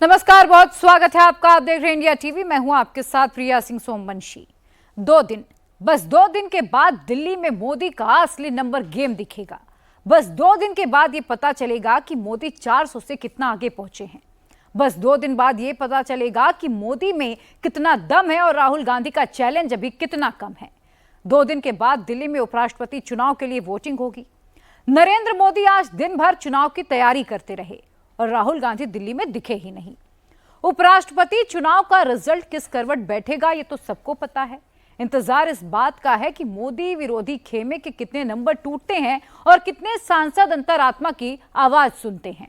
नमस्कार, बहुत स्वागत है आपका। आप देख रहे हैं इंडिया टीवी। मैं हूं आपके साथ प्रिया सिंह सोमवंशी। बस दो दिन के बाद दिल्ली में मोदी का असली नंबर गेम दिखेगा। बस 2 दिन के बाद ये पता चलेगा कि मोदी 400 से कितना आगे पहुंचे हैं। बस 2 दिन बाद ये पता चलेगा कि मोदी में कितना दम है और राहुल गांधी का चैलेंज अभी कितना कम है। 2 दिन के बाद दिल्ली में उपराष्ट्रपति चुनाव के लिए वोटिंग होगी। नरेंद्र मोदी आज दिन भर चुनाव की तैयारी करते रहे और राहुल गांधी दिल्ली में दिखे ही नहीं। उपराष्ट्रपति चुनाव का रिजल्ट किस करवट बैठेगा ये तो सबको पता है। इंतजार इस बात का है कि मोदी विरोधी खेमे के कितने नंबर टूटते हैं और कितने सांसद अंतरात्मा की आवाज सुनते हैं।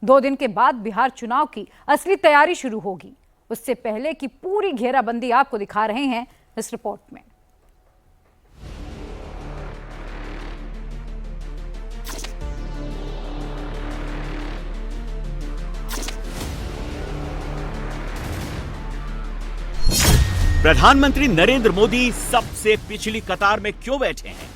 2 दिन के बाद बिहार चुनाव की असली तैयारी शुरू होगी। उससे पहले की पूरी घेराबंदी आपको दिखा रहे हैं इस रिपोर्ट में। प्रधानमंत्री नरेंद्र मोदी सबसे पिछली कतार में क्यों बैठे हैं?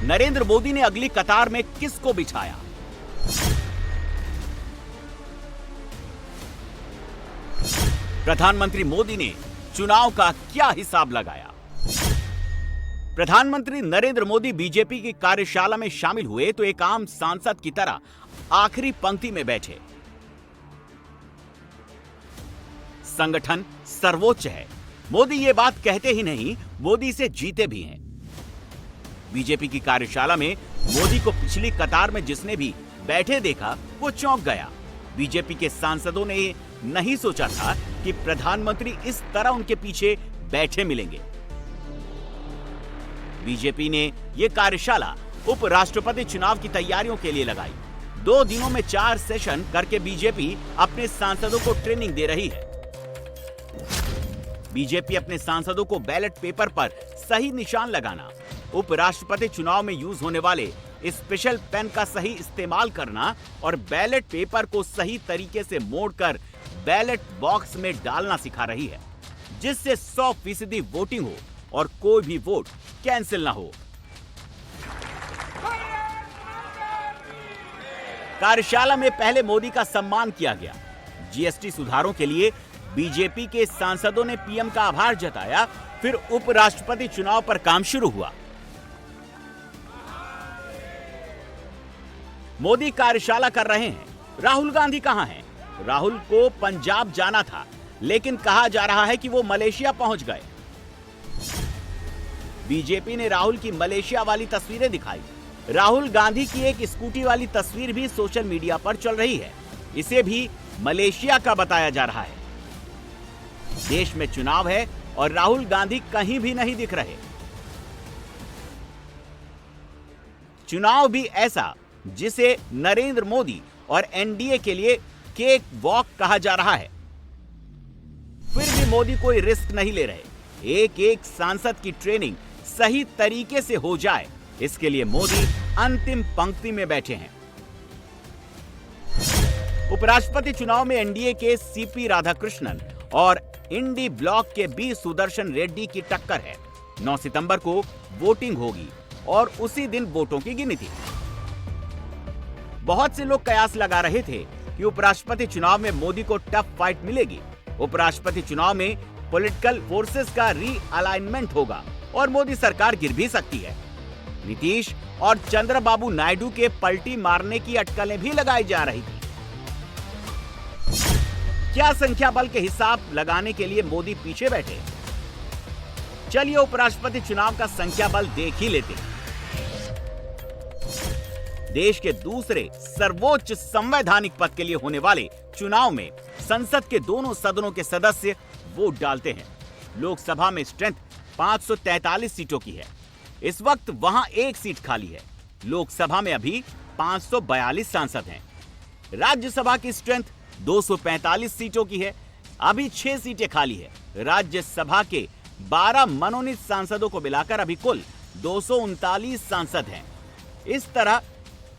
नरेंद्र मोदी ने अगली कतार में किसको बिठाया? प्रधानमंत्री मोदी ने चुनाव का क्या हिसाब लगाया? प्रधानमंत्री नरेंद्र मोदी बीजेपी की कार्यशाला में शामिल हुए तो एक आम सांसद की तरह आखिरी पंक्ति में बैठे। संगठन सर्वोच्च है, मोदी ये बात कहते ही नहीं, मोदी से जीते भी हैं। बीजेपी की कार्यशाला में मोदी को पिछली कतार में जिसने भी बैठे देखा वो चौंक गया। बीजेपी के सांसदों ने नहीं सोचा था कि प्रधानमंत्री इस तरह उनके पीछे बैठे मिलेंगे। बीजेपी ने यह कार्यशाला उपराष्ट्रपति चुनाव की तैयारियों के लिए लगाई। 2 दिनों में 4 सेशन करके बीजेपी अपने सांसदों को ट्रेनिंग दे रही है। बीजेपी अपने सांसदों को बैलेट पेपर पर सही निशान लगाना, उपराष्ट्रपति चुनाव में यूज होने वाले स्पेशल पेन का सही इस्तेमाल करना और बैलेट पेपर को सही तरीके से मोड़कर बैलेट बॉक्स में डालना सिखा रही है, जिससे 100% वोटिंग हो और कोई भी वोट कैंसिल ना हो। कार्यशाला में पहले मोदी का सम्मान किया गया। जीएसटी सुधारों के लिए बीजेपी के सांसदों ने पीएम का आभार जताया। फिर उपराष्ट्रपति चुनाव पर काम शुरू हुआ। मोदी कार्यशाला कर रहे हैं, राहुल गांधी कहां हैं? राहुल को पंजाब जाना था, लेकिन कहा जा रहा है कि वो मलेशिया पहुंच गए। बीजेपी ने राहुल की मलेशिया वाली तस्वीरें दिखाई। राहुल गांधी की एक स्कूटी वाली तस्वीर भी सोशल मीडिया पर चल रही है। इसे भी मलेशिया का बताया जा रहा है। देश में चुनाव है और राहुल गांधी कहीं भी नहीं दिख रहे। चुनाव भी ऐसा जिसे नरेंद्र मोदी और एनडीए के लिए केक वॉक कहा जा रहा है। फिर भी मोदी कोई रिस्क नहीं ले रहे। एक एक सांसद की ट्रेनिंग सही तरीके से हो जाए, इसके लिए मोदी अंतिम पंक्ति में बैठे हैं। उपराष्ट्रपति चुनाव में एनडीए के सीपी राधाकृष्णन और इंडी ब्लॉक के बी सुदर्शन रेड्डी की टक्कर है। 9 सितंबर को वोटिंग होगी और उसी दिन वोटों की गिनती। बहुत से लोग कयास लगा रहे थे कि उपराष्ट्रपति चुनाव में मोदी को टफ फाइट मिलेगी। उपराष्ट्रपति चुनाव में पॉलिटिकल फोर्सेस का रीअलाइनमेंट होगा और मोदी सरकार गिर भी सकती है। नीतीश और चंद्रबाबू नायडू के पलटी मारने की अटकलें भी लगाई जा रही थी। क्या संख्या बल के हिसाब लगाने के लिए मोदी पीछे बैठे? चलिए उपराष्ट्रपति चुनाव का संख्या बल देख ही लेते हैं। देश के दूसरे सर्वोच्च संवैधानिक पद के लिए होने वाले चुनाव में संसद के दोनों सदनों के सदस्य वोट डालते हैं। लोकसभा में स्ट्रेंथ 543 सीटों की है। इस वक्त वहां एक सीट खाली है। लोकसभा में अभी 542 सांसद हैं। राज्यसभा की स्ट्रेंथ 245 सीटों की है। अभी 6 सीटें खाली है। राज्यसभा के 12 मनोनीत सांसदों को मिलाकर अभी कुल 239 सांसद हैं। इस तरह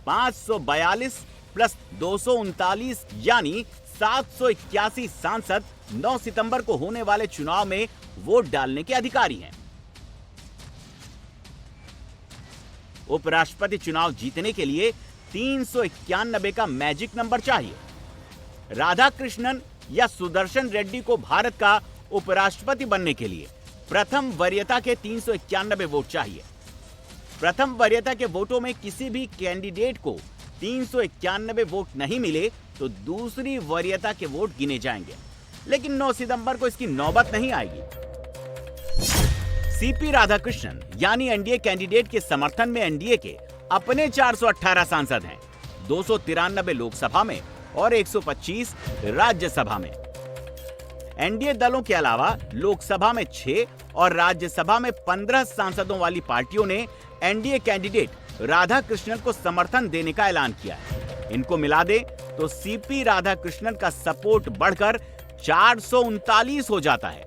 542 प्लस 239 यानी 781 सांसद 9 सितंबर को होने वाले चुनाव में वोट डालने के अधिकारी हैं। उपराष्ट्रपति चुनाव जीतने के लिए 391 का मैजिक नंबर चाहिए। राधाकृष्णन या सुदर्शन रेड्डी को भारत का उपराष्ट्रपति बनने के लिए प्रथम वरीयता के 391 वोट चाहिए। प्रथम वरीयता के वोटों में किसी भी कैंडिडेट को 391 वोट नहीं मिले तो दूसरी वरीयता के वोट गिने जाएंगे, लेकिन 9 सितंबर को इसकी नौबत नहीं आएगी। सीपी राधाकृष्णन यानी एनडीए कैंडिडेट के समर्थन में एनडीए के अपने 418 सांसद हैं, 293 लोकसभा में और 125 राज्यसभा में। एनडीए दलों के अलावा लोकसभा में 6 और राज्यसभा में 15 सांसदों वाली पार्टियों ने एनडीए कैंडिडेट राधाकृष्णन को समर्थन देने का ऐलान किया है। इनको मिला दे तो सीपी राधाकृष्णन का सपोर्ट बढ़कर 439 हो जाता है।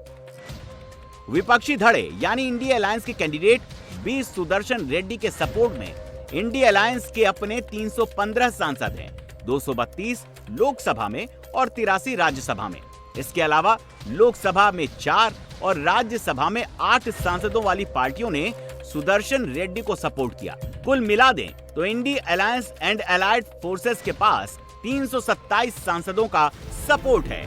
विपक्षी धड़े यानी इंडिया अलायंस के कैंडिडेट बी सुदर्शन रेड्डी के सपोर्ट में इंडिया अलायंस के अपने 315 सांसद हैं, 232 लोकसभा में और 83 राज्यसभा में। इसके अलावा लोकसभा में 4 और राज्यसभा में 8 सांसदों वाली पार्टियों ने सुदर्शन रेड्डी को सपोर्ट किया। कुल मिला दें तो India alliance and allied forces के पास 327 सांसदों का सपोर्ट है।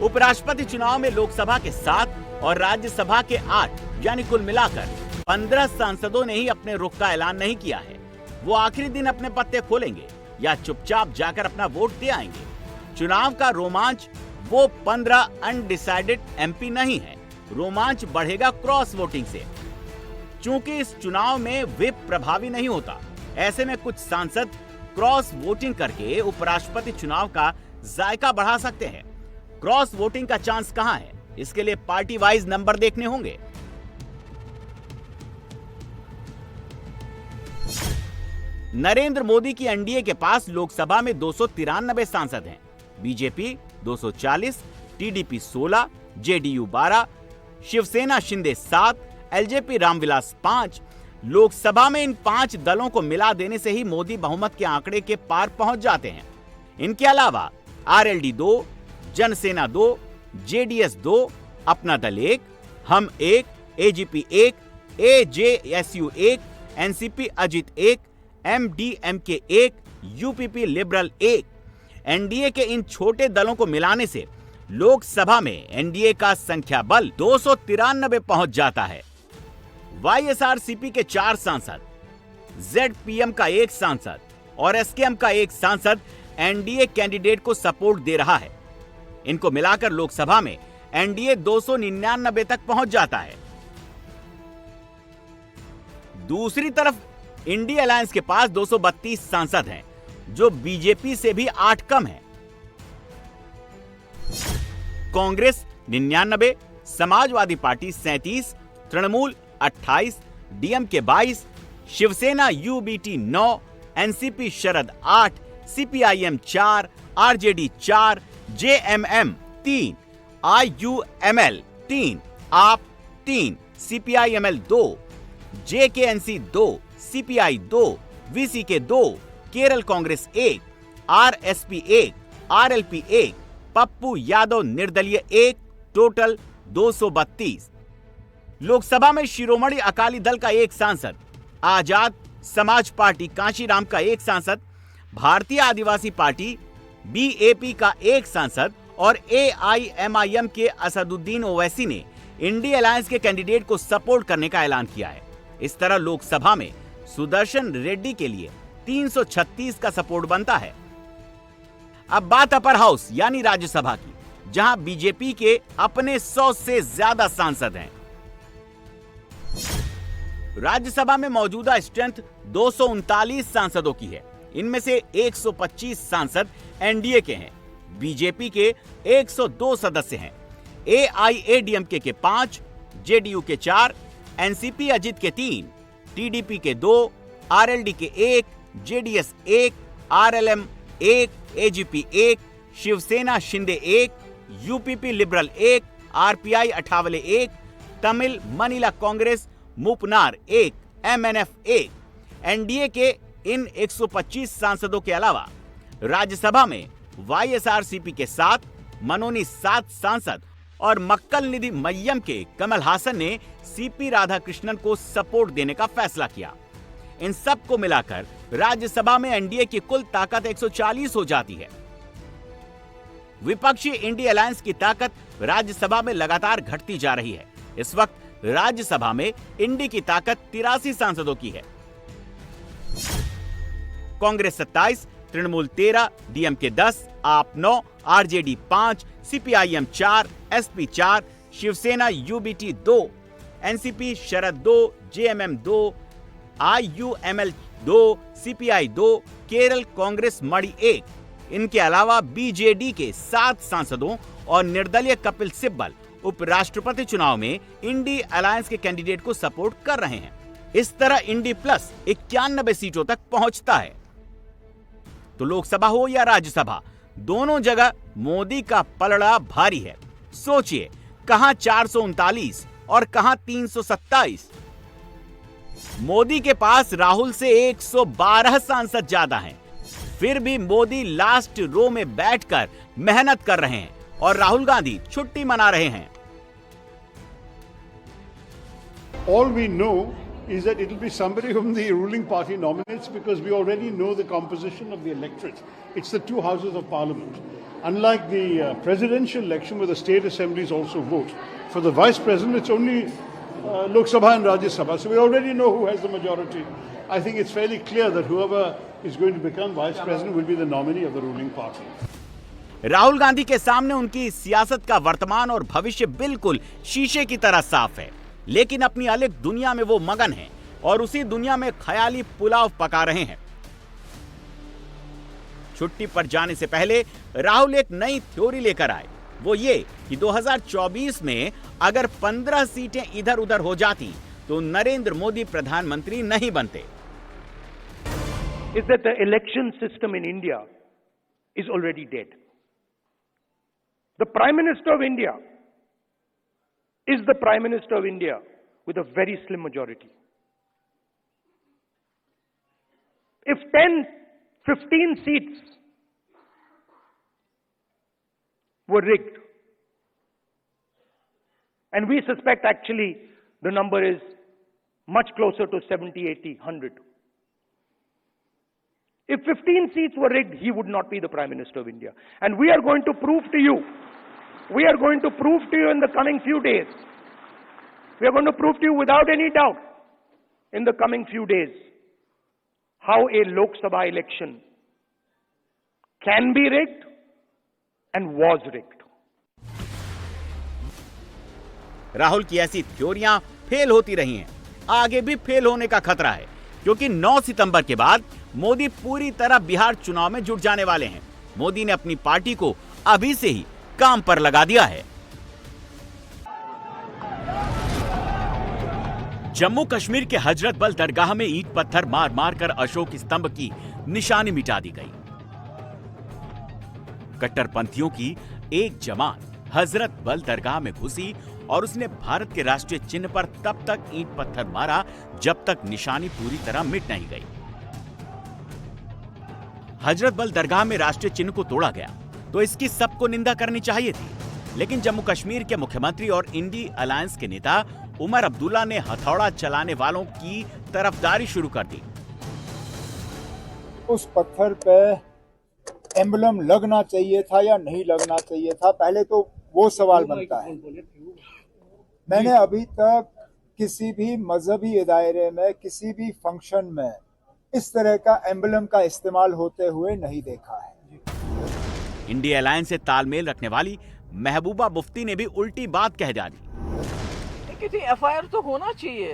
उपराष्ट्रपति चुनाव में लोकसभा के 7 और राज्यसभा के 8 यानी कुल मिलाकर 15 सांसदों ने ही अपने रुख का ऐलान नहीं किया है। वो आखिरी दिन अपने पत्ते खोलेंगे या चुपचाप जाकर अपना वोट दे आएंगे। चुनाव का रोमांच वो 15 अनडिसाइडेड एमपी नहीं है, रोमांच बढ़ेगा क्रॉस वोटिंग से। चूंकि इस चुनाव में व्हिप प्रभावी नहीं होता, ऐसे में कुछ सांसद क्रॉस वोटिंग करके उपराष्ट्रपति चुनाव का जायका बढ़ा सकते हैं। क्रॉस वोटिंग का चांस कहां है, इसके लिए पार्टी वाइज नंबर देखने होंगे। नरेंद्र मोदी की एनडीए के पास लोकसभा में 293 सांसद हैं, BJP 240, TDP 16, JDU 12, Shiv Sena Shinde 7, LJP Ramvilas 5। Lok Sabha में इन 5 दलों को मिला देने से ही मोदी बहुमत के आंकड़े के पार पहुंच जाते हैं। इनके अलावा आरएलडी 2, जनसेना 2, जेडीएस 2, अपना दल 1, हम 1, AGP 1, एजेएसयू 1, NCP Ajit 1, MDMK 1, UPP liberal 1। NDA के इन छोटे दलों को मिलाने से लोकसभा में एनडीए का संख्या बल 293 पहुंच जाता है। वाईएसआरसीपी के 4 सांसद, जेडपीएम का 1 सांसद और एसकेएम का 1 सांसद एनडीए कैंडिडेट को सपोर्ट दे रहा है। इनको मिलाकर लोकसभा में एनडीए 299 तक पहुंच जाता है। दूसरी तरफ इंडिया अलायंस के पास 232 सांसद हैं, जो बीजेपी से भी 8 कम है। Congress 99, Samajwadi Party 37, Trinamool 28, DMK 22, Shiv Sena UBT 9, NCP Sharad 8, CPIM 4, RJD 4, JMM 3, IUML 3, AAP 3, CPIML 2, JKNC 2, CPI 2, VCK 2, Kerala Congress 1, RSP 1, RLP 1, Pappu Yadav निर्दलीय 1, टोटल 232। लोकसभा में शिरोमणि अकाली दल का 1 सांसद, आजाद समाज पार्टी कांशीराम का 1 सांसद, भारतीय आदिवासी पार्टी बीएपी का 1 सांसद और एआईएमआईएम के असदुद्दीन ओवैसी ने इंडिया अलायंस के कैंडिडेट को सपोर्ट करने का ऐलान किया है। इस तरह लोकसभा में सुदर्शन रेड्डी के लिए 336 का सपोर्ट बनता है। अब बात अपर हाउस यानी राज्यसभा की, जहां बीजेपी के अपने 100 से ज्यादा सांसद हैं। राज्यसभा में मौजूदा स्ट्रेंथ 239 सांसदों की है। इनमें से 125 सांसद एनडीए के हैं, बीजेपी के 102 सदस्य हैं, एआईएडीएमके के 5, जेडीयू के 4, एनसीपी अजित के 3, टीडीपी के 2, आरएलडी के 1, JDS 1, RLM 1, AGP 1, Shiv Sena Shinde 1, UPP liberal 1, RPI Athawale 1, Tamil Maanila Congress Moopanar 1, MNF 1। NDA के इन 125 सांसदों के अलावा राज्यसभा में वाईएसआरसीपी के 7, मनोनी 7 सांसद और मक्कल निधि मय्यम के कमल हासन ने सीपी राधाकृष्णन को सपोर्ट देने का फैसला किया। इन सब को मिलाकर राज्यसभा में एनडीए की कुल ताकत 140 हो जाती है। विपक्षी इंडी अलायंस की ताकत राज्यसभा में लगातार घटती जा रही है। इस वक्त राज्यसभा में इंडी की ताकत 83 सांसदों की है। Congress 27, Trinamool 13, DMK 10, AAP 9, RJD 5, CPIM 4, SP 4, Shiv Sena UBT 2, NCP Sharad 2, JMM 2, IUML 2, CPI 2, Kerala Congress Mani 1, इनके अलावा बीजेडी के 7 सांसदों और निर्दलीय कपिल सिब्बल उपराष्ट्रपति चुनाव में इंडी अलायंस के कैंडिडेट को सपोर्ट कर रहे हैं। इस तरह इंडी प्लस 91 सीटों तक पहुंचता है। तो लोकसभा हो या राज्यसभा, दोनों जगह मोदी का पलड़ा भारी है। सोचिए, कहां 439 और कहां 327। मोदी के पास राहुल से 112 सांसद ज्यादा हैं। फिर भी मोदी लास्ट रो में बैठकर मेहनत कर रहे हैं और राहुल गांधी छुट्टी मना रहे हैं। All we know is that it will be somebody whom the ruling party nominates, because we already know the composition of the electorate. It's the two houses of parliament. Unlike the presidential election where the state assemblies also vote, for the vice president it's only Lok Sabha and Rajya Sabha. So we already know who has the majority. I think it's fairly clear that whoever is going to become vice president will be the nominee of the ruling party. Rahul Gandhi के सामने उनकी सियासत का वर्तमान और भविष्य बिल्कुल शीशे की तरह साफ है, लेकिन अपनी अलग दुनिया में वो मगन हैं और उसी दुनिया में ख्याली पुलाव पका रहे हैं। छुट्टी पर जाने से पहले राहुल एक नई थ्योरी लेकर आए, वो ये कि 2024 में अगर 15 सीटें इधर उधर हो जाती तो नरेंद्र मोदी प्रधानमंत्री नहीं बनते। Is that the election system in India is already dead. The Prime Minister of India is the Prime Minister of India with a very slim majority. If 10, 15 seats were rigged, and we suspect actually the number is much closer to 70, 80, 100. If 15 seats were rigged, he would not be the Prime Minister of India. And we are going to prove to you, in the coming few days, we are going to prove to you without any doubt in the coming few days how a Lok Sabha election can be rigged and was rigged. Rahul की ऐसी थ्योरियां fail होती रही हैं, आगे भी fail होने का खतरा है, क्योंकि 9 सितंबर के बाद मोदी पूरी तरह बिहार चुनाव में जुट जाने वाले हैं। मोदी ने अपनी पार्टी को अभी से ही काम पर लगा दिया है। जम्मू कश्मीर के हजरत बल दरगाह में ईंट पत्थर मार मार कर अशोक स्तंभ की निशानी मिटा दी गई। कट्टरपंथियों की एक जमात हजरत बल दरगाह में घुसी और उसने भारत के राष्ट्रीय चिन्ह पर तब तक ईंट पत्थर मारा जब तक निशानी पूरी तरह मिट नहीं गई। हजरत बल दरगाह में राष्ट्रीय चिन्ह को तोड़ा गया तो इसकी सबको निंदा करनी चाहिए थी, लेकिन जम्मू कश्मीर के मुख्यमंत्री और इंडी अलायंस के नेता उमर अब्दुल्ला ने हथौड़ा चलाने वालों की तरफदारी शुरू कर दी। उस पत्थर पे एम्बलम लगना चाहिए था या नहीं लगना चाहिए था, पहले तो वो सवाल बनता है। मैंने अभी तक किसी भी मजहबी दायरे में, किसी भी फंक्शन में इस तरह का एम्बलम का इस्तेमाल होते हुए नहीं देखा है। इंडिया अलायंस से तालमेल रखने वाली महबूबा मुफ्ती ने भी उल्टी बात कह डाली। एफआईआर तो होना चाहिए,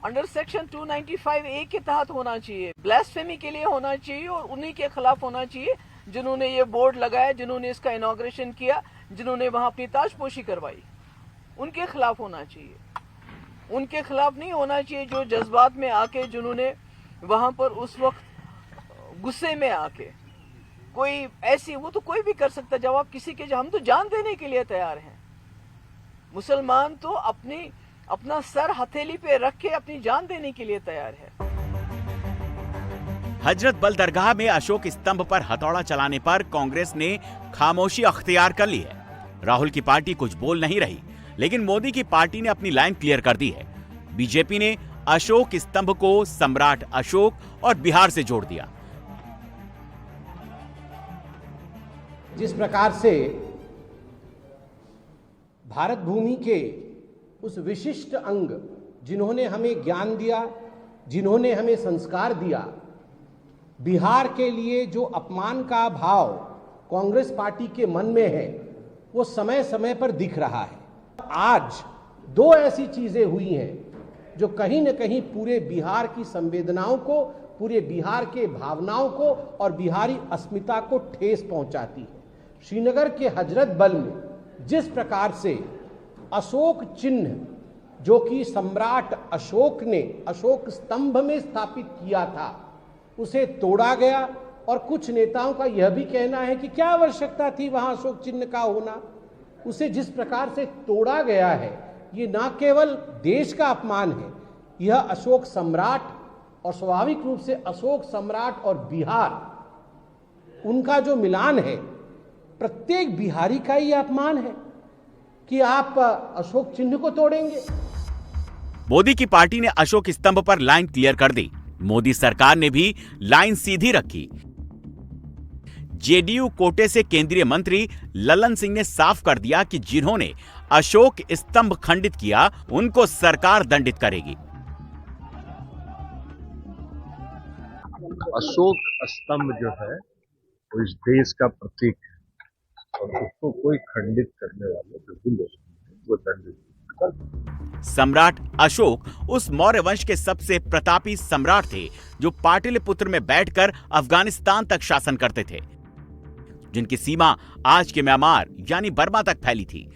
अंडर सेक्शन 295A के तहत होना चाहिए, ब्लास्फेमी के लिए होना चाहिए और उन्हीं के खिलाफ होना चाहिए जिन्होंने ये बोर्ड लगाया, जिन्होंने इसका इनॉग्रेशन किया, जिन्होंने वहां अपनी ताजपोशी करवाई, उनके खिलाफ होना चाहिए। उनके खिलाफ नहीं होना चाहिए जो जज्बात में आके, जिन्होंने वहां पर उस वक्त गुस्से में आके कोई ऐसी, वो तो कोई भी कर सकता जवाब किसी के, हम तो जान देने के लिए तैयार हैं। मुसलमान तो अपना सर हथेली पे रख के अपनी जान देने के लिए तैयार है। हजरत बल दरगाह में अशोक स्तंभ पर हथौड़ा चलाने पर कांग्रेस ने खामोशी अख्तियार कर ली है। राहुल की पार्टी कुछ बोल नहीं रही, लेकिन मोदी की पार्टी ने अपनी लाइन क्लियर कर दी है। बीजेपी ने अशोक स्तंभ को सम्राट अशोक और बिहार से जोड़ दिया। जिस प्रकार से भारत भूमि के उस विशिष्ट अंग जिन्होंने हमें ज्ञान दिया, जिन्होंने हमें संस्कार दिया, बिहार के लिए जो अपमान का भाव कांग्रेस पार्टी के मन में है वो समय समय पर दिख रहा है। आज दो ऐसी चीजें हुई हैं जो कहीं न कहीं पूरे बिहार की संवेदनाओं को, पूरे बिहार के भावनाओं को और बिहारी अस्मिता को ठेस पहुंचाती है। श्रीनगर के हजरत बल में जिस प्रकार से अशोक चिन्ह जो कि सम्राट अशोक ने अशोक स्तंभ में स्थापित किया था उसे तोड़ा गया, और कुछ नेताओं का यह भी कहना है कि क्या आवश्यकता थी वहां अशोक चिन्ह का होना। उसे जिस प्रकार से तोड़ा गया है ये न केवल देश का अपमान है, यह अशोक सम्राट और स्वाभाविक रूप से अशोक सम्राट और बिहार उनका जो मिलान है, प्रत्येक बिहारी का यह अपमान है कि आप अशोक चिन्ह को तोड़ेंगे। मोदी की पार्टी ने अशोक स्तंभ पर लाइन क्लियर कर दी। मोदी सरकार ने भी लाइन सीधी रखी। जेडीयू कोटे से केंद्रीय मंत्री ललन सिंह ने साफ कर दिया कि जिन्होंने अशोक स्तंभ खंडित किया उनको सरकार दंडित करेगी। अशोक स्तंभ जो है वो इस देश का प्रतीक है और उसको कोई खंडित करने वाले बिल्कुल नहीं, वो दंडित। सम्राट अशोक उस मौर्य वंश के सबसे प्रतापी सम्राट थे जो पाटलिपुत्र में बैठकर अफगानिस्तान तक शासन करते थे, जिनकी सीमा आज के म्यांमार यानी बर्मा तक फैली थी।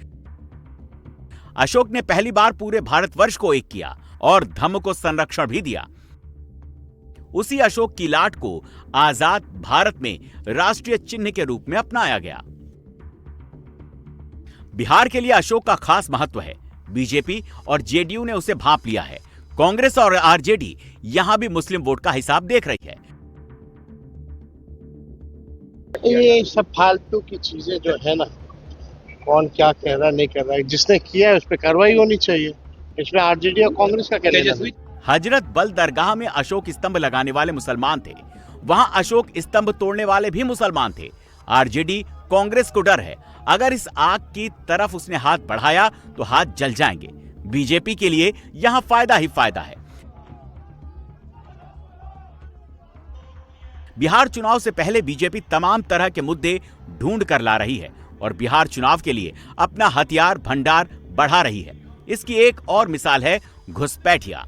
अशोक ने पहली बार पूरे भारतवर्ष को एक किया और धम्म को संरक्षण भी दिया। उसी अशोक की लाट को आजाद भारत में राष्ट्रीय चिन्ह के रूप में अपनाया गया। बिहार के लिए अशोक का खास महत्व है। बीजेपी और जेडीयू ने उसे भांप लिया है। कांग्रेस और आरजेडी यहां भी मुस्लिम वोट का हिसाब देख रही है। ये सब फालतू की चीजें जो है ना, कौन क्या कह रहा नहीं कर रहा है, जिसने किया है उस पर कार्रवाई होनी चाहिए। इसमें आरजेडी और कांग्रेस का क्या लेना है? हजरत बल दरगाह में अशोक स्तंभ लगाने वाले मुसलमान थे, वहां अशोक स्तंभ तोड़ने वाले भी मुसलमान थे। आरजेडी कांग्रेस को डर है, अगर इस आग की तरफ उसने हाथ बढ़ाया तो हाथ जल जाएंगे। बीजेपी के लिए यहां फायदा ही फायदा है। बिहार चुनाव से पहले बीजेपी तमाम तरह के मुद्दे ढूंढ कर ला रही है और बिहार चुनाव के लिए अपना हथियार भंडार बढ़ा रही है। इसकी एक और मिसाल है घुसपैठिया।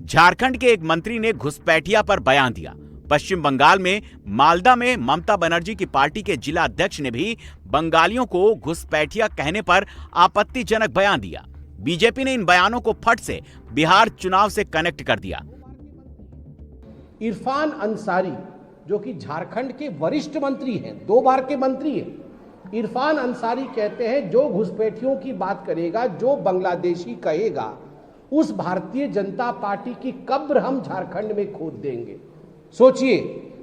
झारखंड के एक मंत्री ने घुसपैठिया पर बयान दिया। पश्चिम बंगाल में मालदा में ममता बनर्जी की पार्टी के जिला अध्यक्ष ने भी बंगालियों को घुसपैठिया कहने पर आपत्तिजनक बयान दिया। बीजेपी ने इन बयानों को फट से बिहार चुनाव से कनेक्ट कर दिया। इरफान अंसारी जो कि झारखंड के वरिष्ठ मंत्री हैं, 2 बार के मंत्री हैं, इरफान अंसारी कहते हैं जो घुसपैठियों की बात करेगा, जो बांग्लादेशी कहेगा, उस भारतीय जनता पार्टी की कब्र हम झारखंड में खोद देंगे। सोचिए,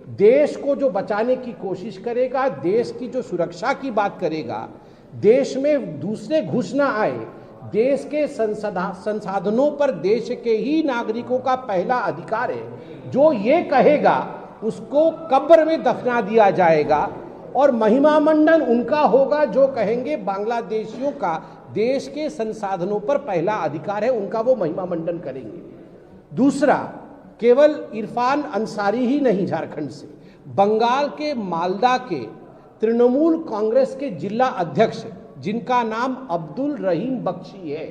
देश को जो बचाने की कोशिश करेगा, देश की जो सुरक्षा की बात करेगा, देश में दूसरे घुस ना आए, देश के संसाधनों पर देश के ही नागरिकों का पहला अधिकार है, जो ये कहेगा उसको कब्र में दफना दिया जाएगा। और महिमा मंडन उनका होगा जो कहेंगे बांग्लादेशियों का देश के संसाधनों पर पहला अधिकार है, उनका वो महिमा मंडन करेंगे। दूसरा, केवल इरफान अंसारी ही नहीं, झारखंड से बंगाल के मालदा के तृणमूल कांग्रेस के जिला अध्यक्ष जिनका नाम अब्दुल रहीम बख्शी है,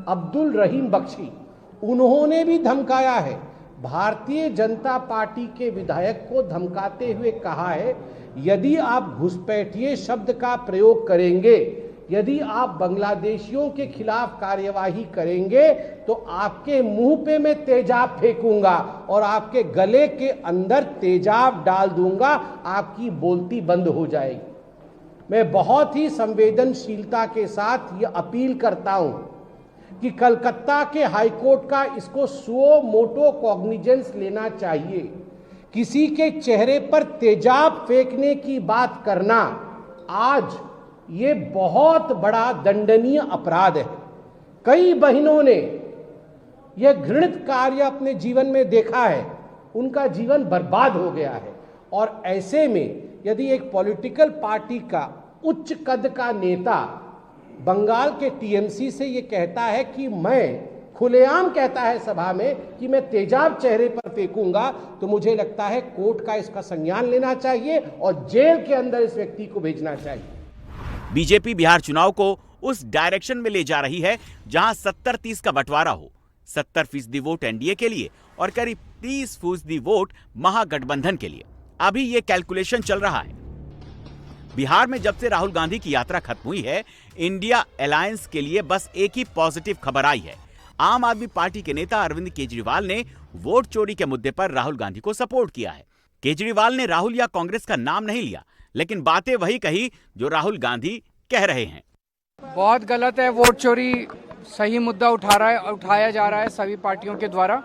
अब्दुल रहीम बख्शी, उन्होंने भी धमकाया है। भारतीय जनता पार्टी के विधायक को धमकाते हुए कहा है, यदि आप घुसपैठिए शब्द का प्रयोग करेंगे, यदि आप बांग्लादेशियों के खिलाफ कार्यवाही करेंगे तो आपके मुंह पे मैं तेजाब फेंकूंगा और आपके गले के अंदर तेजाब डाल दूंगा, आपकी बोलती बंद हो जाएगी। मैं बहुत ही संवेदनशीलता के साथ ये अपील करता हूं कि कलकत्ता के हाईकोर्ट का इसको सुओ मोटो कॉग्निजेंस लेना चाहिए। किसी के चेहरे पर तेजाब फेंकने की बात करना आज ये बहुत बड़ा दंडनीय अपराध है। कई बहनों ने यह घृणित कार्य अपने जीवन में देखा है, उनका जीवन बर्बाद हो गया है। और ऐसे में यदि एक पॉलिटिकल पार्टी का उच्च कद का नेता बंगाल के टीएमसी से ये कहता है कि मैं खुलेआम कहता है सभा में कि मैं तेजाब चेहरे पर फेंकूंगा, तो मुझे लगता है कोर्ट का इसका संज्ञान लेना चाहिए और जेल के अंदर इस व्यक्ति को भेजना चाहिए। बीजेपी बिहार चुनाव को उस डायरेक्शन में ले जा रही है जहां 70-30 का बंटवारा हो। 70% वोट एनडीए के लिए और करीब 30% वोट महागठबंधन के लिए। अभी ये कैलकुलेशन चल रहा है। बिहार में जब से राहुल गांधी की यात्रा खत्म हुई है, इंडिया अलायंस के लिए बस एक ही पॉजिटिव खबर आई है। आम आदमी पार्टी के नेता अरविंद केजरीवाल ने वोट चोरी के मुद्दे पर राहुल गांधी को सपोर्ट किया है। केजरीवाल ने राहुल या कांग्रेस का नाम नहीं लिया, लेकिन बातें वही कही जो राहुल गांधी कह रहे हैं। बहुत गलत है, वोट चोरी सही मुद्दा उठाया जा रहा है सभी पार्टियों के द्वारा।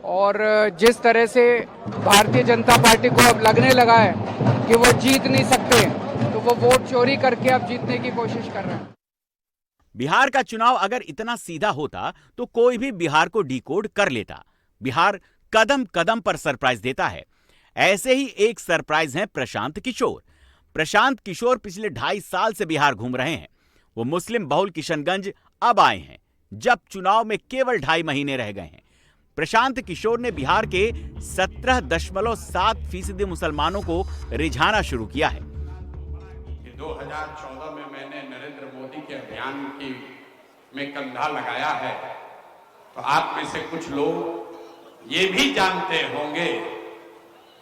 और जिस तरह से भारतीय जनता पार्टी को अब लगने लगा है कि वो जीत नहीं सकते, तो वो वोट चोरी करके अब जीतने की कोशिश कर रहे हैं। बिहार का चुनाव अगर इतना सीधा होता तो कोई भी बिहार को डिकोड कर लेता। बिहार कदम कदम पर सरप्राइज देता है। ऐसे ही एक सरप्राइज हैं प्रशांत किशोर। प्रशांत किशोर पिछले 2.5 साल से बिहार घूम रहे हैं। वो मुस्लिम बहुल किशनगंज अब आए हैं, जब चुनाव में केवल 2.5 महीने रह गए हैं। प्रशांत किशोर ने बिहार के 17.7% मुसलमानों को रिझाना शुरू किया है। 2014 में मैंने नरेंद्र मोदी के अभियान में कंधा लगाया है, तो आप में से कुछ लोग ये भी जानते होंगे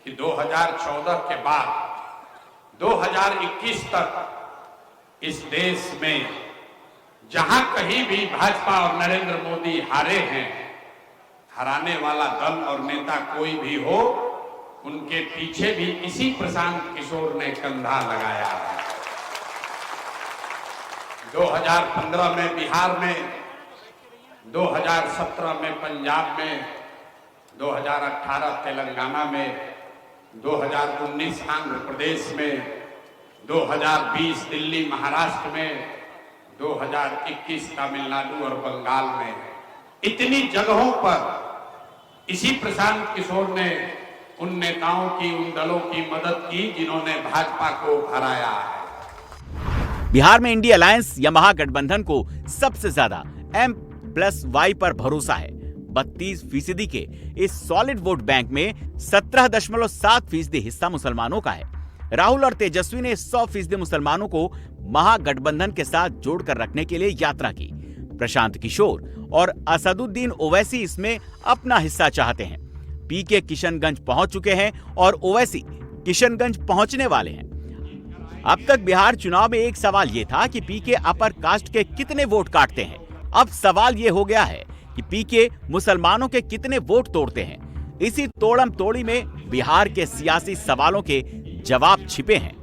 कि 2014 के बाद 2021 तक इस देश में जहां कहीं भी भाजपा और नरेंद्र मोदी हारे हैं, हराने वाला दल और नेता कोई भी हो, उनके पीछे भी इसी प्रशांत किशोर ने कंधा लगाया है। 2015 में बिहार में, 2017 में पंजाब में, 2018 तेलंगाना में, 2019 आंध्र प्रदेश में, 2020 दिल्ली महाराष्ट्र में, 2021 तमिलनाडु और बंगाल में, इतनी जगहों पर इसी प्रशांत किशोर ने उन नेताओं की, उन दलों की मदद की जिन्होंने भाजपा को हराया है। बिहार में इंडिया अलायंस या महागठबंधन को सबसे ज्यादा M+Y पर भरोसा है। 32% के इस सॉलिड वोट बैंक में 17.7% हिस्सा मुसलमानों का है। राहुल और तेजस्वी ने 100% मुसलमानों को महागठबंधन के साथ जोड़कर रखने के लिए यात्रा की। प्रशांत किशोर और असदुद्दीन ओवैसी इसमें अपना हिस्सा चाहते हैं। पीके किशनगंज पहुंच चुके हैं और ओवैसी किशनगंज पहुंचने वाले हैं। अब तक बिहार चुनाव में एक सवाल यह था कि पीके अपर कास्ट के कितने वोट काटते हैं। अब सवाल यह हो गया है कि पीके मुसलमानों के कितने वोट तोड़ते हैं। इसी तोड़म तोड़ी में बिहार के सियासी सवालों के जवाब छिपे हैं।